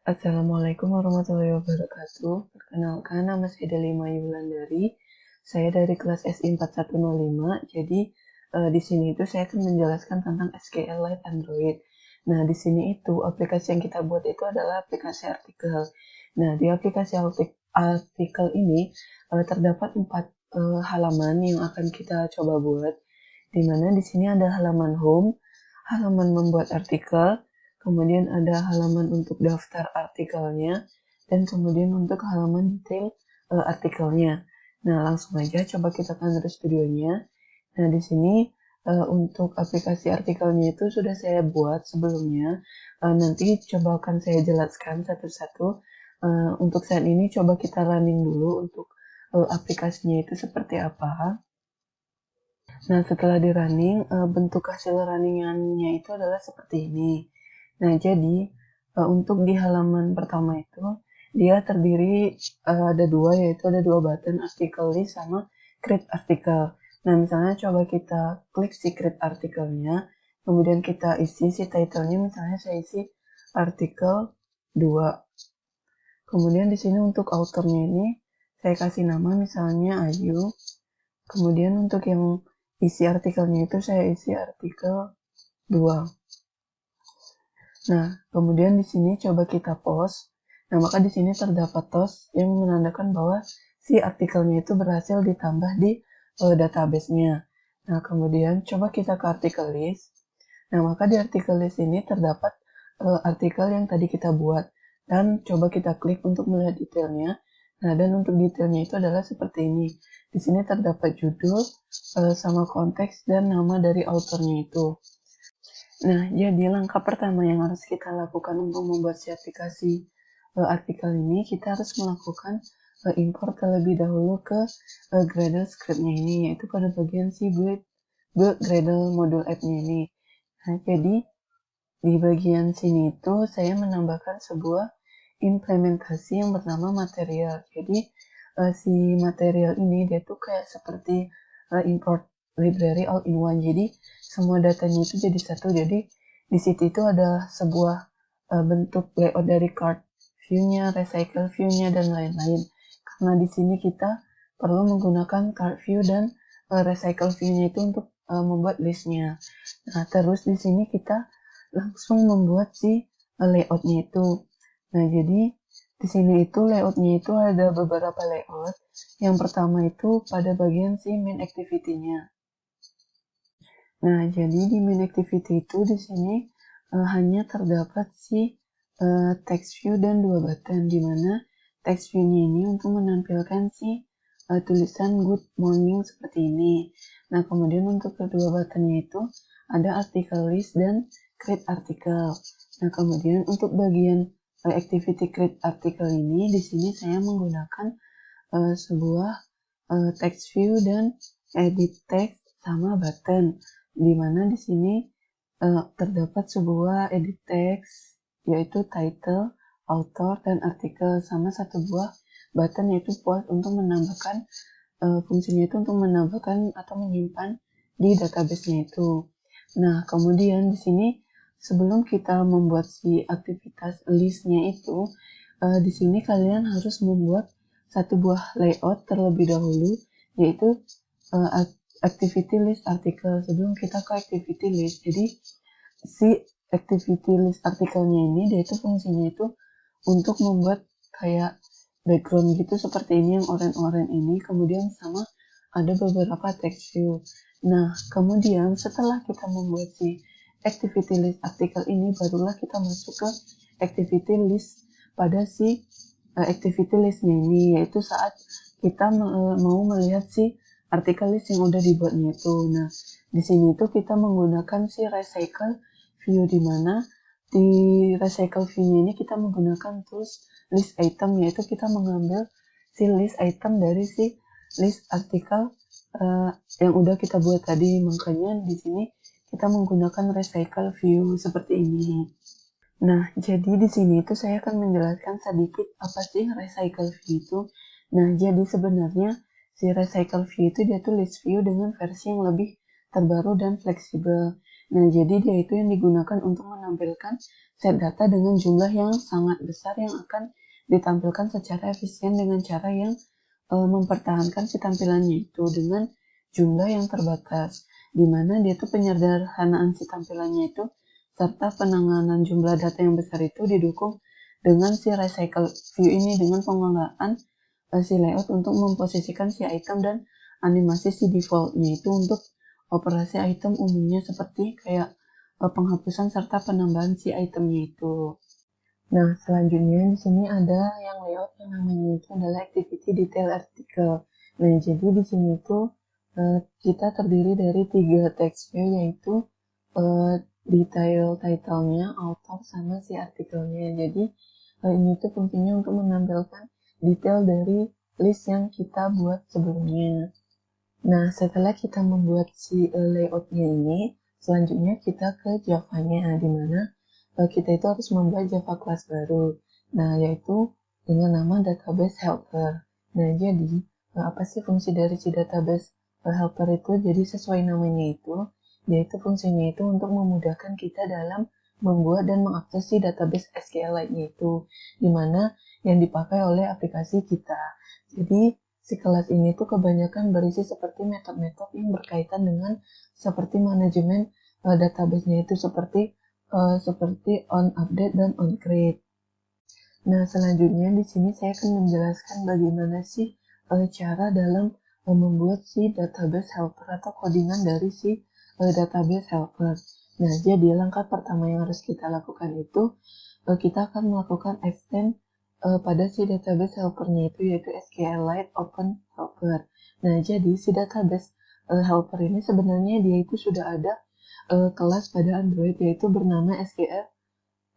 Assalamualaikum warahmatullahi wabarakatuh. Perkenalkan, nama saya Delima Yulandari. Saya dari kelas SI 4105. Jadi di sini itu saya akan menjelaskan tentang SQLite Android. Nah, di sini itu aplikasi yang kita buat itu adalah aplikasi artikel. Nah, di aplikasi artikel ini terdapat 4 halaman yang akan kita coba buat. Di mana di sini ada halaman home, halaman membuat artikel, kemudian ada halaman untuk daftar artikelnya, dan kemudian untuk halaman detail artikelnya. Nah, langsung aja coba kita ke Android Studio-nya. Nah, di sini untuk aplikasi artikelnya itu sudah saya buat sebelumnya. Nanti coba akan saya jelaskan satu-satu. Untuk saat ini coba kita running dulu untuk aplikasinya itu seperti apa. Nah, setelah di running, bentuk hasil runningannya itu adalah seperti ini. Nah, jadi untuk di halaman pertama itu, dia terdiri ada dua, yaitu ada dua button, article list sama create article. Nah, misalnya coba kita klik si create artikelnya, kemudian kita isi si title-nya, misalnya saya isi artikel 2. Kemudian di sini untuk author-nya ini, saya kasih nama misalnya Ayu. Kemudian untuk yang isi artikelnya itu saya isi artikel 2. Nah, kemudian di sini coba kita post. Nah, maka di sini terdapat toast yang menandakan bahwa si artikelnya itu berhasil ditambah di database-nya. Nah, kemudian coba kita ke artikel list. Nah, maka di artikel list ini terdapat artikel yang tadi kita buat. Dan coba kita klik untuk melihat detailnya. Nah, dan untuk detailnya itu adalah seperti ini. Di sini terdapat judul, sama konteks, dan nama dari autornya itu. Nah, jadi langkah pertama yang harus kita lakukan untuk membuat si aplikasi artikel ini, kita harus melakukan import terlebih dahulu ke Gradle script-nya ini, yaitu pada bagian si build Gradle module app-nya ini. Nah, jadi di bagian sini itu saya menambahkan sebuah implementasi yang bernama material. Jadi si material ini dia tuh kayak seperti import library all in one. Jadi semua datanya itu jadi satu. Jadi di situ itu ada sebuah bentuk layout dari card view-nya, recycle view-nya, dan lain-lain. Karena di sini kita perlu menggunakan card view dan recycle view-nya itu untuk membuat list-nya. Nah, terus di sini kita langsung membuat si layout-nya itu. Nah, jadi di sini itu layout-nya itu ada beberapa layout. Yang pertama itu pada bagian si main activity-nya. Nah, jadi di main activity itu di sini hanya terdapat si text view dan dua button, di mana text view-nya ini untuk menampilkan si tulisan good morning seperti ini. Nah, kemudian untuk kedua buttonnya itu ada article list dan create article. Nah, kemudian untuk bagian activity create article ini, di sini saya menggunakan sebuah text view dan edit text sama button, di mana di sini terdapat sebuah edit text yaitu title, author, dan artikel, sama satu buah button yaitu post untuk menambahkan fungsinya itu untuk menambahkan atau menyimpan di database-nya itu. Nah, kemudian di sini sebelum kita membuat si aktivitas list-nya itu, di sini kalian harus membuat satu buah layout terlebih dahulu, yaitu activity list artikel sebelum kita ke activity list. Jadi si activity list artikelnya ini dia itu fungsinya itu untuk membuat kayak background gitu seperti ini yang oranye-oranye ini, kemudian sama ada beberapa text view. Nah, kemudian setelah kita membuat si activity list artikel ini, barulah kita masuk ke activity list pada si activity listnya ini, yaitu saat kita mau melihat si artikel list yang udah dibuatnya itu. Nah, di sini tuh kita menggunakan si recycle view, di mana di recycle view-nya ini kita menggunakan tools list item, yaitu kita mengambil si list item dari si list artikel yang udah kita buat tadi. Makanya di sini kita menggunakan recycle view seperti ini. Nah, jadi di sini itu saya akan menjelaskan sedikit apa sih recycle view itu. Nah, jadi sebenarnya si recycle view itu dia tuh list view dengan versi yang lebih terbaru dan fleksibel. Nah, jadi dia itu yang digunakan untuk menampilkan set data dengan jumlah yang sangat besar yang akan ditampilkan secara efisien dengan cara yang mempertahankan si tampilannya itu dengan jumlah yang terbatas, di mana dia itu penyederhanaan si tampilannya itu serta penanganan jumlah data yang besar itu didukung dengan si recycle view ini dengan penggunaan si layout untuk memposisikan si item dan animasi si defaultnya itu untuk operasi item umumnya seperti kayak penghapusan serta penambahan si itemnya itu. Nah, selanjutnya di sini ada yang layout yang namanya itu adalah activity detail article. Nah, jadi di sini itu kita terdiri dari 3 text view yaitu detail title-nya, author, sama si artikelnya. Jadi ini tuh fungsinya untuk menampilkan detail dari list yang kita buat sebelumnya. Nah, setelah kita membuat si layoutnya ini, selanjutnya kita ke Java-nya, di mana kita itu harus membuat Java class baru. Nah, yaitu dengan nama database helper. Nah, jadi apa sih fungsi dari si database helper itu? Jadi sesuai namanya itu, yaitu fungsinya itu untuk memudahkan kita dalam membuat dan mengakses si database SQLite-nya itu, di mana yang dipakai oleh aplikasi kita. Jadi, si kelas ini tuh kebanyakan berisi seperti metode-metode yang berkaitan dengan seperti manajemen database-nya itu seperti on update dan on create. Nah, selanjutnya di sini saya akan menjelaskan bagaimana sih cara dalam membuat si database helper atau codingan dari si database helper. Nah, jadi langkah pertama yang harus kita lakukan itu kita akan melakukan extend pada si database helpernya itu yaitu SQLite Open Helper. Nah, jadi si database helper ini sebenarnya dia itu sudah ada kelas pada Android yaitu bernama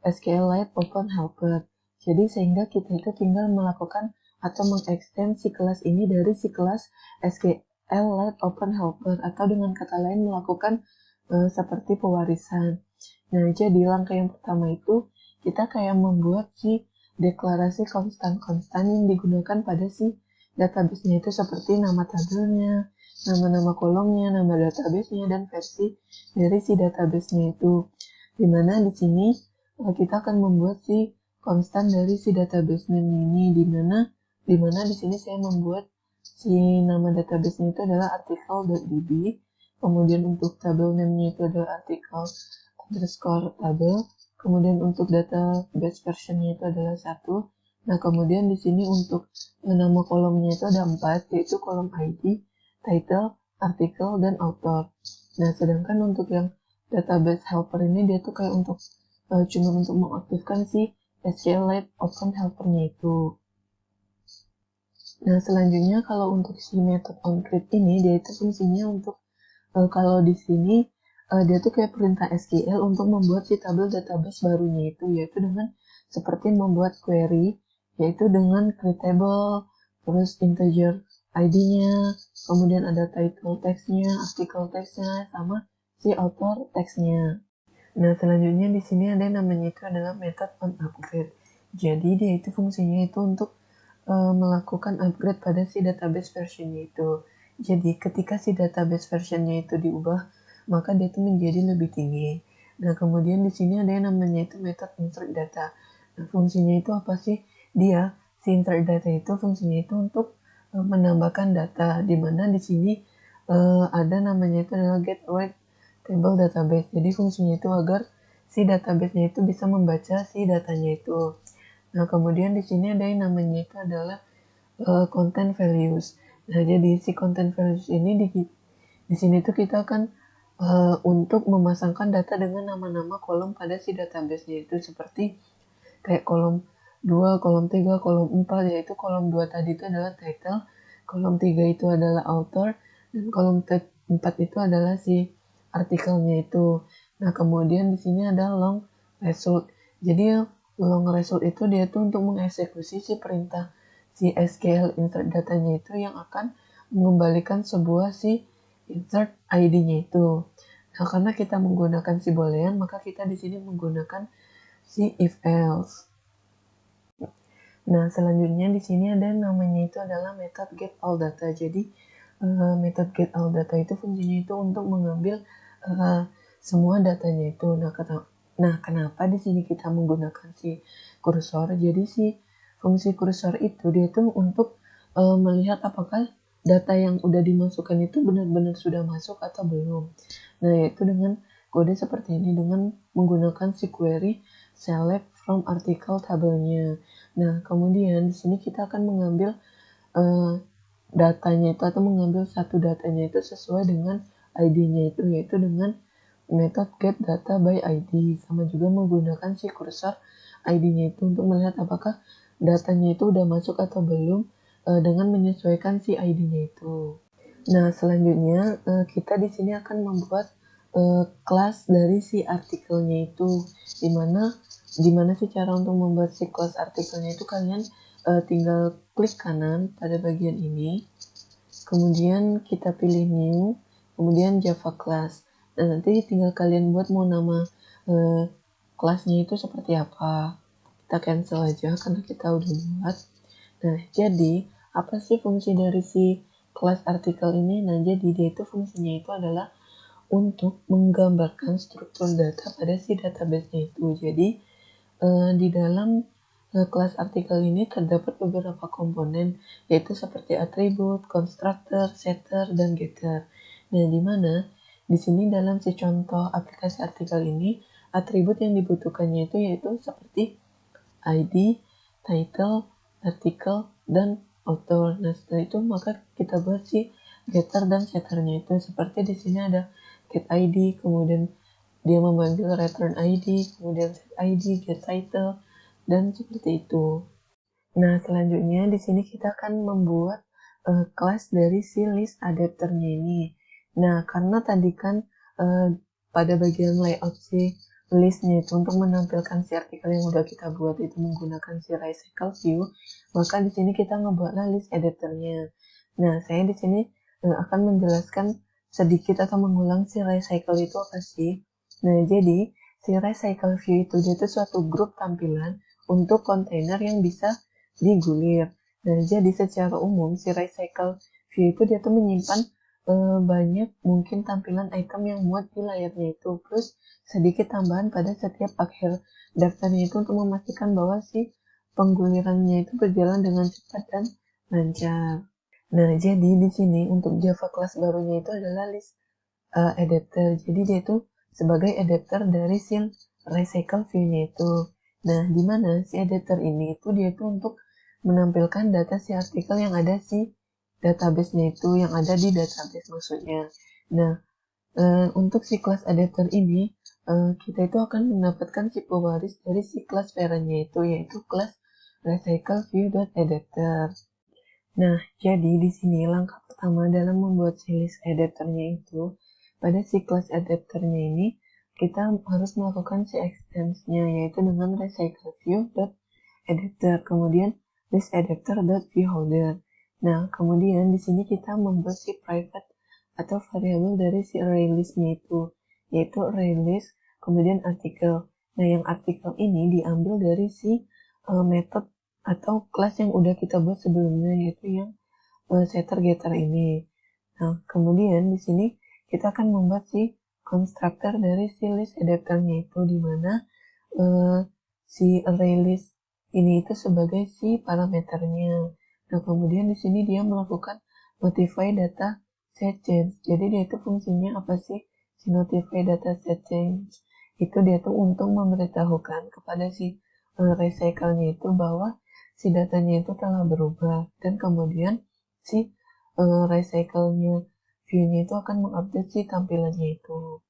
SQLite Open Helper. Jadi sehingga kita itu tinggal melakukan atau mengextend si kelas ini dari si kelas SQLite Open Helper atau dengan kata lain melakukan seperti pewarisan. Nah, jadi langkah yang pertama itu kita kayak membuat si deklarasi konstan-konstan yang digunakan pada si database-nya itu seperti nama tabelnya, nama-nama kolomnya, nama database-nya, dan versi dari si database-nya itu. Dimana di sini kita akan membuat si konstan dari si database name ini, dimana di sini saya membuat si nama database-nya itu adalah article.db, kemudian untuk tabel name-nya itu adalah article_tabel, kemudian untuk database version-nya itu adalah 1. Nah, kemudian di sini untuk nama kolomnya itu ada 4, yaitu kolom ID, title, artikel, dan author. Nah, sedangkan untuk yang database helper ini dia tuh kayak untuk cuma untuk mengaktifkan si SQLite Open Helper-nya itu. Nah, selanjutnya kalau untuk si method onCreate ini dia itu fungsinya untuk kalau di sini dia tuh kayak perintah SQL untuk membuat si tabel database barunya itu, yaitu dengan seperti membuat query, yaitu dengan create table, terus integer ID-nya, kemudian ada title text-nya, article text-nya, sama si author text-nya. Nah, selanjutnya di sini ada yang namanya itu adalah method onUpgrade. Jadi dia itu fungsinya itu untuk melakukan upgrade pada si database versionnya itu. Jadi ketika si database versionnya itu diubah, maka dia itu menjadi lebih tinggi. Nah, kemudian di sini ada yang namanya itu method insert data. Nah, fungsinya itu apa sih? Si insert data itu fungsinya itu untuk menambahkan data, di mana di sini ada namanya itu adalah get right table database. Jadi fungsinya itu agar si database-nya itu bisa membaca si datanya itu. Nah, kemudian di sini ada yang namanya itu adalah content values. Nah, jadi si content values ini di sini tuh kita akan untuk memasangkan data dengan nama-nama kolom pada si database-nya itu seperti kayak kolom 2, kolom 3, kolom 4, yaitu kolom 2 tadi itu adalah title, kolom 3 itu adalah author, dan kolom 4 itu adalah si artikelnya itu. Nah, kemudian di sini ada long result. Jadi long result itu dia tuh untuk mengeksekusi si perintah si SQL insert datanya itu yang akan mengembalikan sebuah si insert ID-nya itu. Nah, karena kita menggunakan si boolean, maka kita di sini menggunakan si if else. Nah, selanjutnya di sini ada namanya itu adalah method get all data. Jadi method get all data itu fungsinya itu untuk mengambil semua datanya itu. Nah, kenapa di sini kita menggunakan si kursor? Jadi si fungsi kursor itu dia tuh untuk melihat apakah data yang udah dimasukkan itu benar-benar sudah masuk atau belum. Nah, yaitu dengan kode seperti ini dengan menggunakan si query select from article tabelnya. Nah, kemudian di sini kita akan mengambil datanya itu atau mengambil satu datanya itu sesuai dengan ID-nya itu, yaitu dengan metode get data by ID, sama juga menggunakan si kursor ID-nya itu untuk melihat apakah datanya itu udah masuk atau belum dengan menyesuaikan si ID-nya itu. Nah, selanjutnya kita di sini akan membuat kelas dari si artikelnya itu, gimana sih cara untuk membuat si kelas artikelnya itu? Kalian tinggal klik kanan pada bagian ini, kemudian kita pilih new, kemudian Java class, dan nanti tinggal kalian buat mau nama kelasnya itu seperti apa. Kita cancel aja karena kita udah buat. Nah, jadi apa sih fungsi dari si kelas artikel ini? Nah, jadi dia itu fungsinya itu adalah untuk menggambarkan struktur data pada si database-nya itu. Jadi di dalam kelas artikel ini terdapat beberapa komponen, yaitu seperti atribut, constructor, setter, dan getter. Nah, di mana di sini dalam si contoh aplikasi artikel ini, atribut yang dibutuhkannya itu yaitu seperti ID, title, artikel, dan author. Nah, setelah itu maka kita buat si getter dan setternya itu. Seperti di sini ada get ID, kemudian dia memanggil return ID, kemudian set ID, get title, dan seperti itu. Nah, selanjutnya di sini kita akan membuat kelas dari si list adapternya ini. Nah, karena tadi kan pada bagian layout si listnya itu untuk menampilkan si artikel yang udah kita buat itu menggunakan si recycle view, maka di sini kita ngebuatlah list adapternya. Nah, saya di sini akan menjelaskan sedikit atau mengulang si recycle itu apa sih. Nah, jadi si recycle view itu dia itu suatu grup tampilan untuk kontainer yang bisa digulir. Nah, jadi secara umum si recycle view itu dia tuh menyimpan banyak mungkin tampilan item yang muat di layarnya itu, plus sedikit tambahan pada setiap akhir daftarnya itu untuk memastikan bahwa si penggulirannya itu berjalan dengan cepat dan lancar. Nah, jadi di sini untuk Java class barunya itu adalah list adapter. Jadi dia itu sebagai adapter dari si recycle view-nya itu. Nah, di mana si adapter ini itu dia itu untuk menampilkan data si artikel yang ada si database-nya itu, yang ada di database maksudnya. Nah, untuk si kelas adapter ini, kita itu akan mendapatkan si pewaris dari si kelas parent-nya itu, yaitu kelas recycle view.adapter. Nah, jadi di sini langkah pertama dalam membuat si list adapternya itu, pada si kelas adapternya ini, kita harus melakukan si extends-nya, yaitu dengan recycle view.adapter, kemudian list adapter.viewholder. Nah, kemudian di sini kita membuat si private atau variabel dari si array list-nya itu, yaitu array list, kemudian artikel. Nah, yang artikel ini diambil dari si method atau kelas yang udah kita buat sebelumnya, yaitu yang setter getter ini. Nah, kemudian di sini kita akan membuat si constructor dari si list adapternya itu, di mana si array list ini itu sebagai si parameternya. Nah, kemudian di sini dia melakukan notify data set change. Jadi dia itu fungsinya apa sih? Si notify data set change itu dia tuh untuk memberitahukan kepada si recycle-nya itu bahwa si datanya itu telah berubah, dan kemudian si recycle-nya view-nya itu akan mengupdate si tampilannya itu.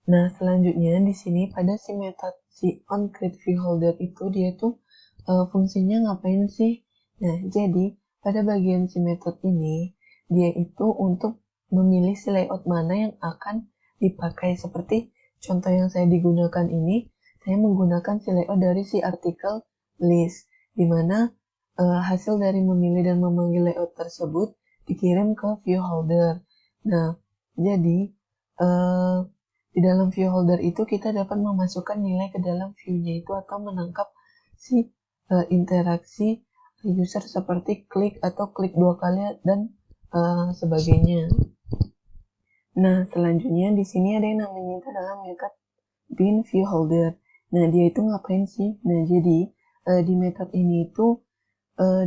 Nah, selanjutnya di sini pada si metode si onCreateViewHolder itu dia tuh fungsinya ngapain sih? Nah, jadi pada bagian si metode ini dia itu untuk memilih si layout mana yang akan dipakai. Seperti contoh yang saya digunakan ini, saya menggunakan si layout dari si artikel list, di mana hasil dari memilih dan memanggil layout tersebut dikirim ke viewholder. Nah, jadi di dalam view holder itu kita dapat memasukkan nilai ke dalam view-nya itu atau menangkap si interaksi user seperti klik atau klik 2 kali dan sebagainya. Nah, selanjutnya di sini ada yang namanya itu adalah method bin view holder. Nah, dia itu ngapain sih? Nah, jadi di method ini itu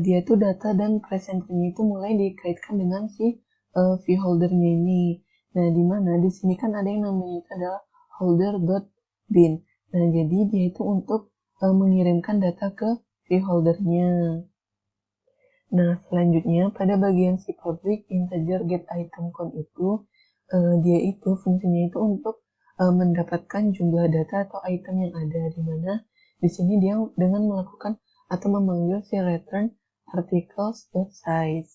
dia itu data dan presenternya itu mulai dikaitkan dengan si view holdernya ini. Nah, di mana di sini kan ada yang namanya itu adalah holder.bin. Nah, jadi dia itu untuk mengirimkan data ke view holdernya. Nah, selanjutnya pada bagian si public integer get item count itu, dia itu fungsinya itu untuk mendapatkan jumlah data atau item yang ada, di mana di sini dia dengan melakukan atau memanggil si return articles.size.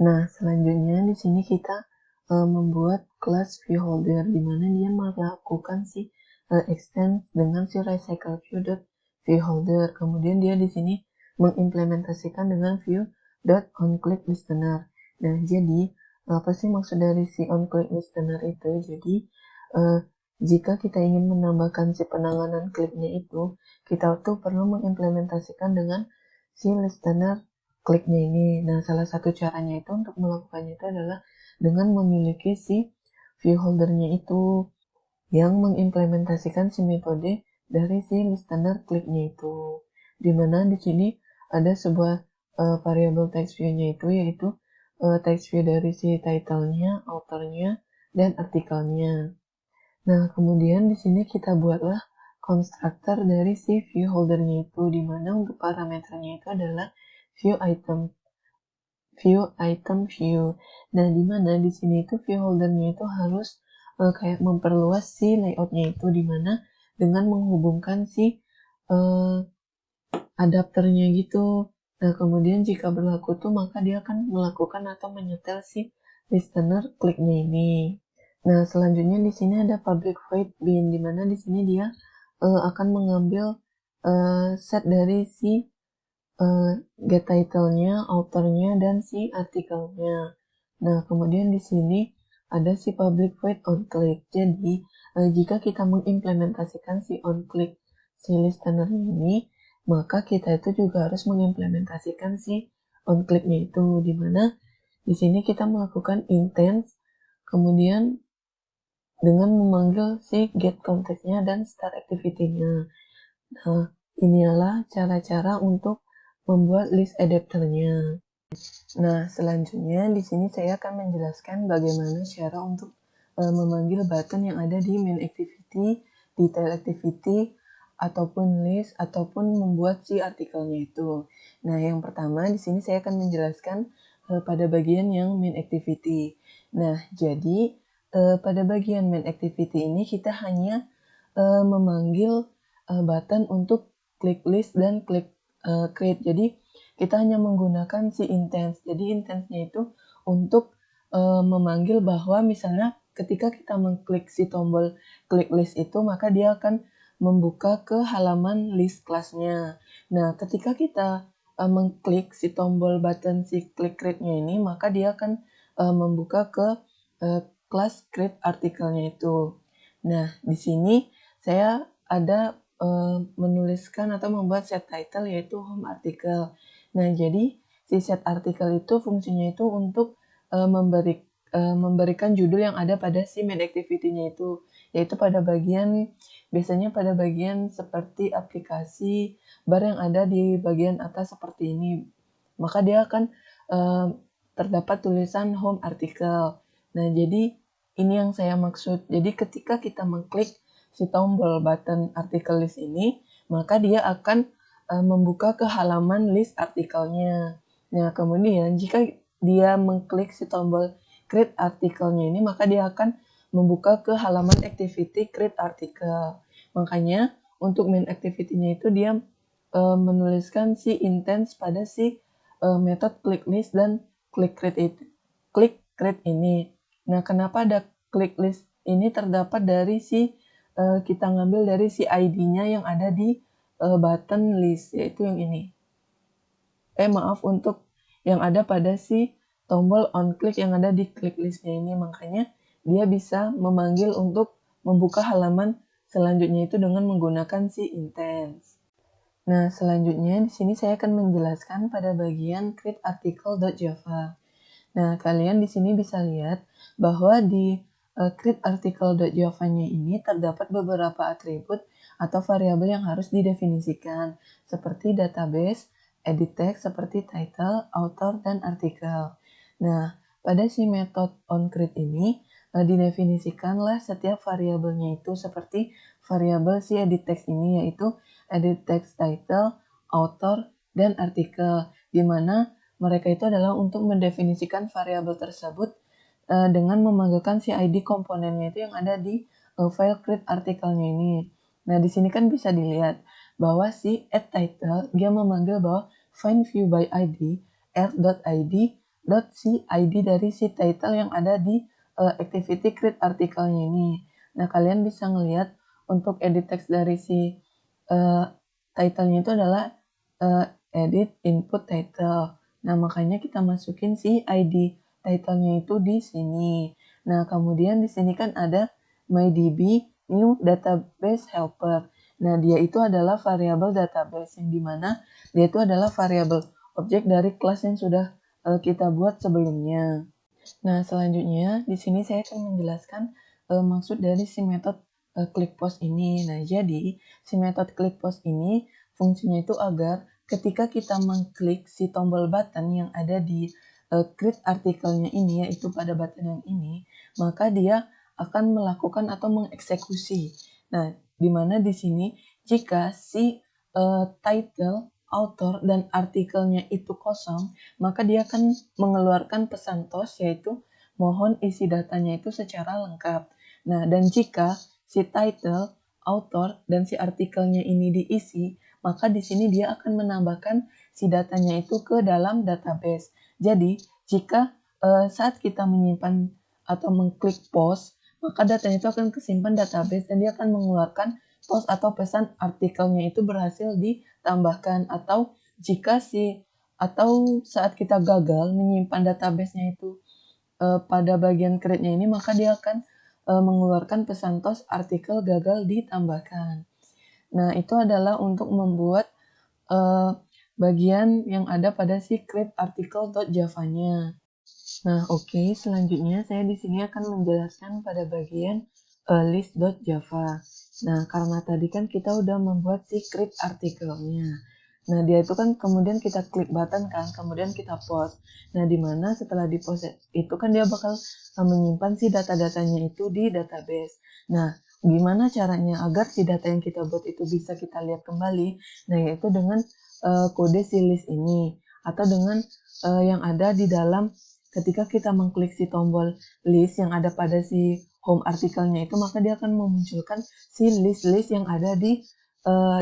Nah, selanjutnya di sini kita membuat kelas viewholder, di mana dia melakukan si extend dengan si recycle view.viewholder. Kemudian dia di sini mengimplementasikan dengan view.onClickListener. Nah, jadi apa sih maksud dari si onClickListener itu? Jadi jika kita ingin menambahkan si penanganan kliknya itu, kita tuh perlu mengimplementasikan dengan si listener kliknya ini. Nah, salah satu caranya itu untuk melakukannya itu adalah dengan memiliki si view holdernya itu yang mengimplementasikan si metode dari si listener kliknya itu. Dimana di sini ada sebuah variabel text view-nya itu, yaitu text view dari si title-nya, author-nya, dan artikelnya. Nah, kemudian di sini kita buatlah konstruktor dari si view holdernya itu, di mana untuk parameternya itu adalah view item view. Nah, di mana di sini itu view holdernya itu harus kayak memperluas si layoutnya itu, di mana dengan menghubungkan si adapternya gitu. Nah, kemudian jika berlaku tuh maka dia akan melakukan atau menyetel si listener kliknya ini. Nah, selanjutnya di sini ada public void bin, di mana di sini dia akan mengambil set dari si get title-nya, author-nya, dan si artikelnya. Nah, kemudian di sini ada si public void onClick. Jadi, jika kita mengimplementasikan si onClick si listener ini, maka kita itu juga harus mengimplementasikan si onClick-nya itu, di mana di sini kita melakukan intents, kemudian dengan memanggil si get context-nya dan start activity-nya. Nah, inilah cara-cara untuk membuat list adapternya. Nah, selanjutnya di sini saya akan menjelaskan bagaimana cara untuk memanggil button yang ada di main activity, detail activity, ataupun list, ataupun membuat si artikelnya itu. Nah, yang pertama di sini saya akan menjelaskan pada bagian yang main activity. Nah, jadi pada bagian main activity ini kita hanya memanggil button untuk klik list dan klik create. Jadi kita hanya menggunakan si intense. Jadi intense-nya itu untuk memanggil bahwa misalnya ketika kita mengklik si tombol klik list itu, maka dia akan membuka ke halaman list kelasnya. Nah, ketika kita mengklik si tombol button si klik create-nya ini, maka dia akan membuka ke kelas create artikelnya itu. Nah, di sini saya ada menuliskan atau membuat set title yaitu home article. Nah, jadi si set artikel itu fungsinya itu untuk memberikan judul yang ada pada si main activity-nya itu, yaitu biasanya pada bagian seperti aplikasi bar yang ada di bagian atas seperti ini. Maka dia akan terdapat tulisan home article. Nah, jadi ini yang saya maksud. Jadi ketika kita mengklik si tombol button artikel list ini, maka dia akan membuka ke halaman list artikelnya. Nah, kemudian jika dia mengklik si tombol create artikelnya ini, maka dia akan membuka ke halaman activity create article. Makanya untuk main activity-nya itu dia menuliskan si intents pada si method click list dan click create ini. Nah, kenapa ada click list ini terdapat dari si kita ngambil dari si ID-nya yang ada di button list, yaitu yang ini. Maaf, untuk yang ada pada si tombol on click yang ada di click listnya ini. Makanya dia bisa memanggil untuk membuka halaman selanjutnya itu dengan menggunakan si intense. Nah, selanjutnya di sini saya akan menjelaskan pada bagian create article.java. Nah, kalian di sini bisa lihat bahwa di create article.java-nya ini terdapat beberapa atribut atau variabel yang harus didefinisikan, seperti database, edit text seperti title, author, dan artikel. Nah, pada si method onCreate ini, didefinisikanlah setiap variabelnya itu seperti variabel si edit text ini, yaitu edit text title, author, dan artikel, di mana mereka itu adalah untuk mendefinisikan variabel tersebut dengan memanggilkan si ID komponennya itu yang ada di file create artikelnya ini. Nah, di sini kan bisa dilihat bahwa si add title dia memanggil bahwa find view by ID r.id.cid dari si title yang ada di activity create artikelnya ini. Nah, kalian bisa ngelihat untuk edit text dari si titlenya itu adalah edit input title. Nah, makanya kita masukin si ID title-nya itu di sini. Nah, kemudian di sini kan ada mydb new database helper. Nah, dia itu adalah variabel database yang dimana dia itu adalah variabel objek dari kelas yang sudah kita buat sebelumnya. Nah, selanjutnya di sini saya akan menjelaskan maksud dari si metode click post ini. Nah, jadi si metode click post ini fungsinya itu agar ketika kita mengklik si tombol button yang ada di create artikelnya ini, yaitu pada button yang ini, maka dia akan melakukan atau mengeksekusi. Nah, di mana di sini jika si title, author, dan artikelnya itu kosong, maka dia akan mengeluarkan pesan toast, yaitu mohon isi datanya itu secara lengkap. Nah, dan jika si title, author, dan si artikelnya ini diisi, maka di sini dia akan menambahkan si datanya itu ke dalam database. Jadi, jika saat kita menyimpan atau mengklik post, maka datanya itu akan kesimpan database dan dia akan mengeluarkan post atau pesan artikelnya itu berhasil ditambahkan. Atau jika atau saat kita gagal menyimpan database-nya itu pada bagian create-nya ini, maka dia akan mengeluarkan pesan toast artikel gagal ditambahkan. Nah, itu adalah untuk membuat bagian yang ada pada si create article.java-nya. Nah, oke, selanjutnya saya di sini akan menjelaskan pada bagian list.java. Nah, karena tadi kan kita udah membuat si create artikelnya. Nah, dia itu kan kemudian kita klik button kan, kemudian kita post. Nah, dimana setelah di post itu kan dia bakal menyimpan si data-datanya itu di database. Nah, gimana caranya agar si data yang kita buat itu bisa kita lihat kembali? Nah, yaitu dengan kode si list ini, atau dengan yang ada di dalam ketika kita mengklik si tombol list yang ada pada si home artikelnya itu, maka dia akan memunculkan si list-list yang ada di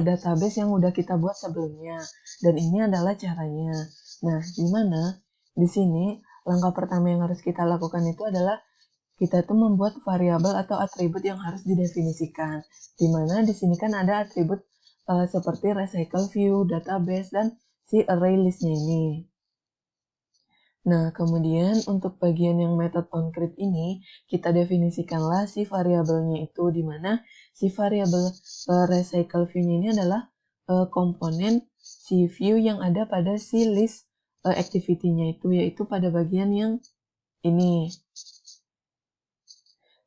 database yang udah kita buat sebelumnya. Dan ini adalah caranya. Nah, gimana? Di sini langkah pertama yang harus kita lakukan itu adalah kita tuh membuat variabel atau atribut yang harus didefinisikan. Di mana di sini kan ada atribut seperti recycle view, database, dan si array list-nya ini. Nah, kemudian untuk bagian yang method onCreate ini, kita definisikanlah si variabelnya itu, di mana si variabel recycle view-nya ini adalah komponen si view yang ada pada si list activity-nya itu, yaitu pada bagian yang ini.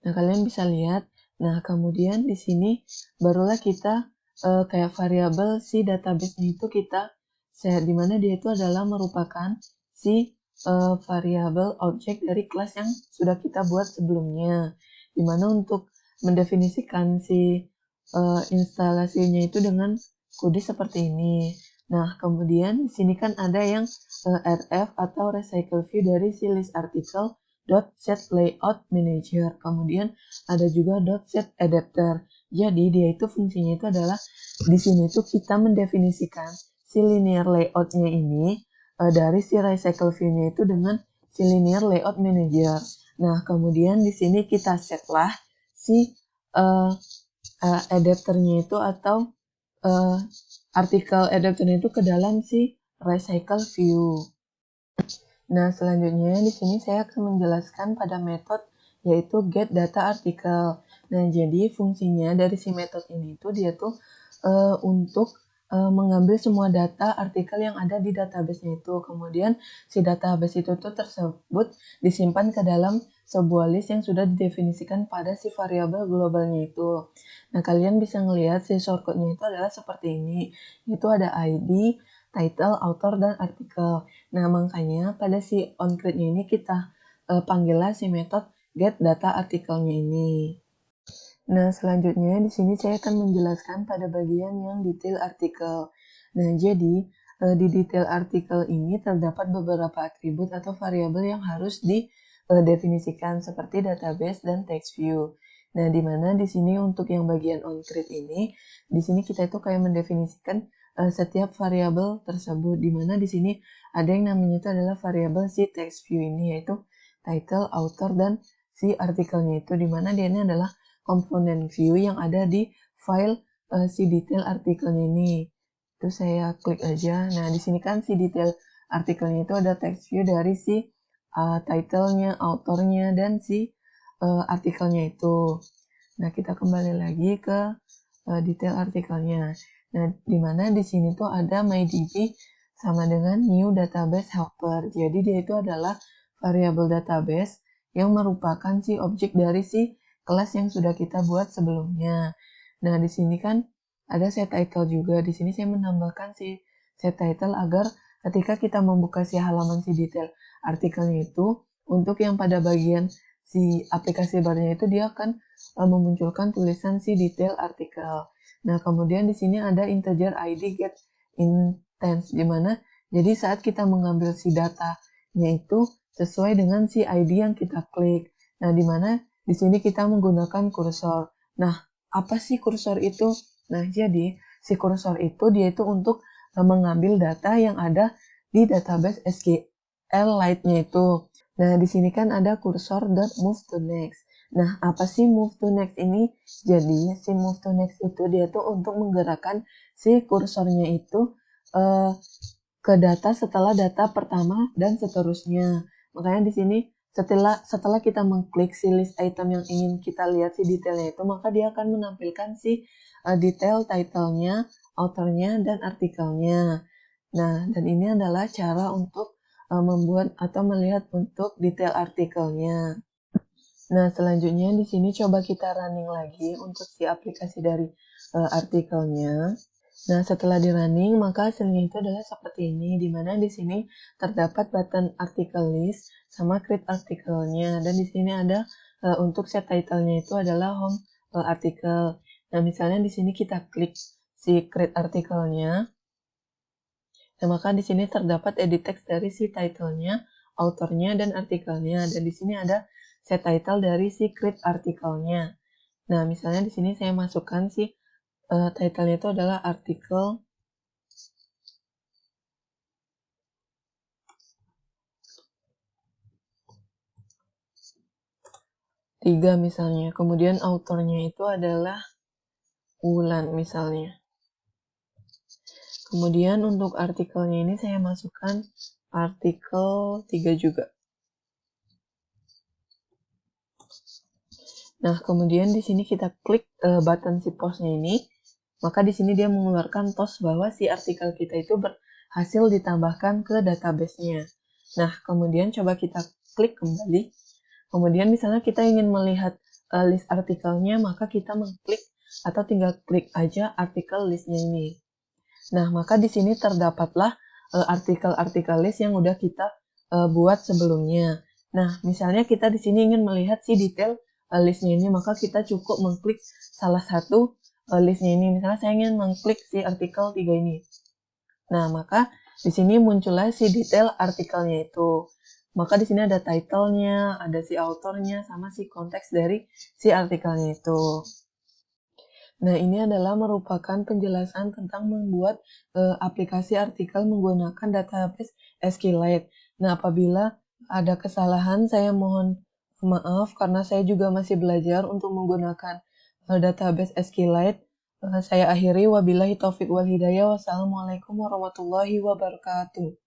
Nah, kalian bisa lihat. Nah, kemudian di sini barulah kita kayak variabel si database-nya itu kita set, di mana dia itu adalah merupakan si variabel objek dari kelas yang sudah kita buat sebelumnya. Dimana untuk mendefinisikan si instalasinya itu dengan kode seperti ini. Nah, kemudian di sini kan ada yang rf atau recycle view dari si list article .set layout manager. Kemudian ada juga .set adapter. Jadi dia itu fungsinya itu adalah di sini tuh kita mendefinisikan si linear layout-nya ini dari si recycle view-nya itu dengan si linear layout manager. Nah, kemudian di sini kita set lah si adapternya itu atau artikel adapternya itu ke dalam si recycle view. Nah, selanjutnya di sini saya akan menjelaskan pada metode yaitu get data artikel. Nah, jadi fungsinya dari si metode ini tuh dia tuh untuk mengambil semua data artikel yang ada di database-nya itu. Kemudian si database itu tuh tersebut disimpan ke dalam sebuah list yang sudah didefinisikan pada si variabel globalnya itu. Nah, kalian bisa ngelihat si shortcode-nya itu adalah seperti ini. Itu ada ID, title, author, dan artikel. Nah, makanya pada si onCreate-nya ini kita panggillah si metode get data artikelnya ini. Nah, selanjutnya di sini saya akan menjelaskan pada bagian yang detail artikel. Nah, jadi di detail artikel ini terdapat beberapa atribut atau variabel yang harus didefinisikan seperti database dan text view. Nah, di mana di sini untuk yang bagian onCreate ini, di sini kita itu kayak mendefinisikan setiap variabel tersebut, di mana di sini ada yang namanya itu adalah variabel si text view ini, yaitu title, author, dan si artikelnya itu, di mana dia ini adalah komponen view yang ada di file si detail artikelnya ini. Itu saya klik aja. Nah, di sini kan si detail artikelnya itu ada text view dari si title-nya, author-nya, dan si artikelnya itu. Nah, kita kembali lagi ke detail artikelnya. Nah, di mana di sini tuh ada MyDB sama dengan new database helper. Jadi dia itu adalah variabel database yang merupakan si objek dari si kelas yang sudah kita buat sebelumnya. Nah, di sini kan ada set title juga. Di sini saya menambahkan si set title agar ketika kita membuka si halaman si detail artikelnya itu, untuk yang pada bagian si aplikasi barnya itu dia akan memunculkan tulisan si detail artikel. Nah, kemudian di sini ada integer ID get intense, di mana jadi saat kita mengambil si datanya itu sesuai dengan si ID yang kita klik. Nah, di mana di sini kita menggunakan kursor. Nah, apa sih kursor itu? Nah, jadi si kursor itu dia itu untuk mengambil data yang ada di database SQLite-nya itu. Nah, di sini kan ada kursor .move to next. Nah, apa sih move to next ini? Jadi, si move to next itu dia tuh untuk menggerakkan si kursornya itu ke data setelah data pertama dan seterusnya. Makanya di sini setelah kita mengklik si list item yang ingin kita lihat si detailnya itu, maka dia akan menampilkan si detail title-nya, author-nya, dan artikelnya. Nah, dan ini adalah cara untuk membuat atau melihat untuk detail artikelnya. Nah, selanjutnya di sini coba kita running lagi untuk si aplikasi dari artikelnya. Nah, setelah di running, maka hasilnya itu adalah seperti ini, di mana di sini terdapat button article list sama create artikelnya, dan di sini ada untuk set title-nya itu adalah home artikel. Nah, misalnya di sini kita klik si create artikelnya, nah maka di sini terdapat edit text dari si title-nya, author-nya, dan artikelnya, dan di sini ada set title dari si create artikelnya. Nah, misalnya di sini saya masukkan si title-nya itu adalah artikel 3 misalnya. Kemudian autornya itu adalah Wulan misalnya. Kemudian untuk artikelnya ini saya masukkan artikel 3 juga. Nah, kemudian di sini kita klik button si postnya ini, maka di sini dia mengeluarkan post bahwa si artikel kita itu berhasil ditambahkan ke database-nya. Nah, kemudian coba kita klik kembali. Kemudian misalnya kita ingin melihat list artikelnya, maka kita mengklik atau tinggal klik aja artikel listnya ini. Nah, maka di sini terdapatlah artikel-artikel list yang udah kita buat sebelumnya. Nah, misalnya kita di sini ingin melihat si detail listnya ini, maka kita cukup mengklik salah satu listnya ini. Misalnya saya ingin mengklik si artikel 3 ini. Nah, maka di sini muncullah si detail artikelnya itu. Maka di sini ada title-nya, ada si author-nya, sama si konteks dari si artikelnya itu. Nah, ini adalah merupakan penjelasan tentang membuat aplikasi artikel menggunakan database SQLite. Nah, apabila ada kesalahan, saya mohon maaf karena saya juga masih belajar untuk menggunakan database SQLite. Saya akhiri, wabillahi taufiq wal hidayah. Wassalamualaikum warahmatullahi wabarakatuh.